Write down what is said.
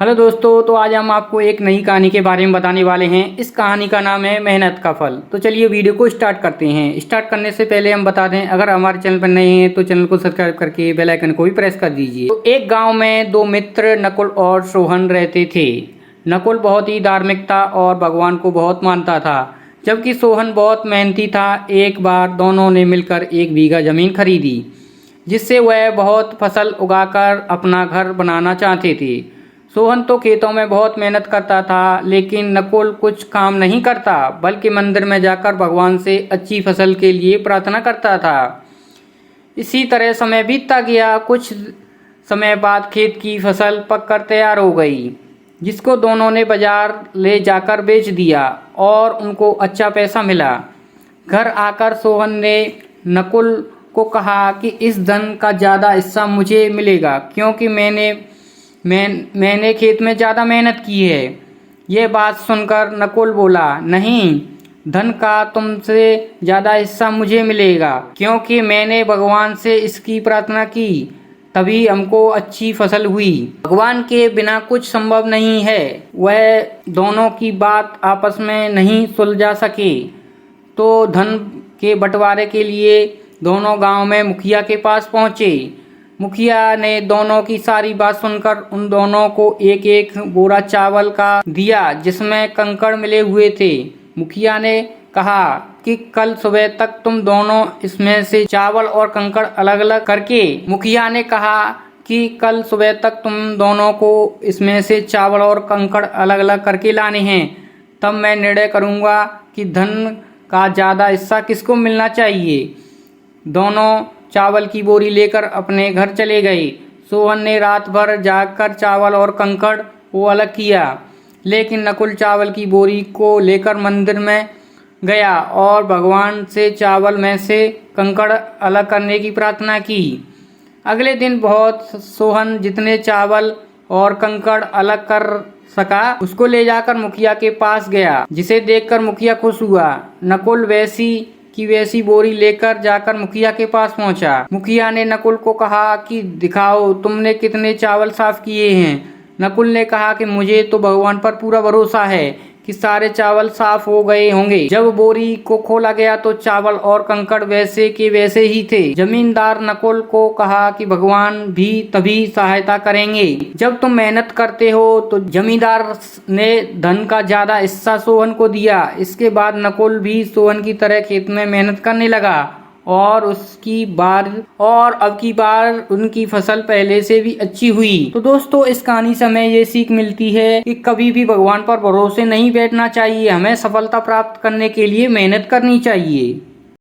Hello दोस्तों, तो आज हम आपको एक नई कहानी के बारे में बताने वाले हैं। इस कहानी का नाम है मेहनत का फल। तो चलिए वीडियो को स्टार्ट करते हैं। स्टार्ट करने से पहले हम बता दें, अगर हमारे चैनल पर नए हैं तो चैनल को सब्सक्राइब करके बेल आइकन को भी प्रेस कर दीजिए। तो एक गांव में दो मित्र नकुल और सोहन रहते थे। नकुल बहुत ही धार्मिक था और भगवान को बहुत मानता था, जबकि सोहन बहुत मेहनती था। एक बार दोनों ने मिलकर 1 बीघा जमीन खरीदी, जिससे वह बहुत फसल उगाकर अपना घर बनाना चाहते थे। सोहन तो खेतों में बहुत मेहनत करता था, लेकिन नकुल कुछ काम नहीं करता, बल्कि मंदिर में जाकर भगवान से अच्छी फसल के लिए प्रार्थना करता था। इसी तरह समय बीतता गया। कुछ समय बाद खेत की फसल पककर तैयार हो गई, जिसको दोनों ने बाजार ले जाकर बेच दिया और उनको अच्छा पैसा मिला। घर आकर सोहन ने नकुल को कहा कि इस धन का ज़्यादा हिस्सा मुझे मिलेगा, क्योंकि मैंने खेत में ज़्यादा मेहनत की है। ये बात सुनकर नकुल बोला, नहीं, धन का तुमसे ज़्यादा हिस्सा मुझे मिलेगा, क्योंकि मैंने भगवान से इसकी प्रार्थना की, तभी हमको अच्छी फसल हुई। भगवान के बिना कुछ संभव नहीं है। वह दोनों की बात आपस में नहीं सुलझा सके, तो धन के बंटवारे के लिए दोनों गांव में मुखिया के पास पहुँचे। मुखिया ने दोनों की सारी बात सुनकर उन दोनों को एक एक बोरा चावल का दिया, जिसमें कंकड़ मिले हुए थे। मुखिया ने कहा कि कल सुबह तक तुम दोनों इसमें से चावल और कंकड़ अलग अलग करके मुखिया ने कहा कि कल सुबह तक तुम दोनों को इसमें से चावल और कंकड़ अलग अलग करके लाने हैं। तब मैं निर्णय करूँगा कि धन का ज़्यादा हिस्सा किसको मिलना चाहिए। दोनों चावल की बोरी लेकर अपने घर चले गए। सोहन ने रात भर जागकर चावल और कंकड़ को अलग किया, लेकिन नकुल चावल की बोरी को लेकर मंदिर में गया और भगवान से चावल में से कंकड़ अलग करने की प्रार्थना की। अगले दिन सोहन जितने चावल और कंकड़ अलग कर सका, उसको ले जाकर मुखिया के पास गया, जिसे देखकर मुखिया खुश हुआ। नकुल वैसी बोरी लेकर जाकर मुखिया के पास पहुंचा। मुखिया ने नकुल को कहा कि दिखाओ तुमने कितने चावल साफ किए हैं। नकुल ने कहा कि मुझे तो भगवान पर पूरा भरोसा है कि सारे चावल साफ हो गए होंगे। जब बोरी को खोला गया तो चावल और कंकड़ वैसे के वैसे ही थे। जमींदार नकुल को कहा कि भगवान भी तभी सहायता करेंगे जब तुम मेहनत करते हो। तो जमींदार ने धन का ज्यादा हिस्सा सोहन को दिया। इसके बाद नकुल भी सोहन की तरह खेत में मेहनत करने लगा और अब की बार उनकी फसल पहले से भी अच्छी हुई। तो दोस्तों, इस कहानी से हमें ये सीख मिलती है कि कभी भी भगवान पर भरोसे नहीं बैठना चाहिए। हमें सफलता प्राप्त करने के लिए मेहनत करनी चाहिए।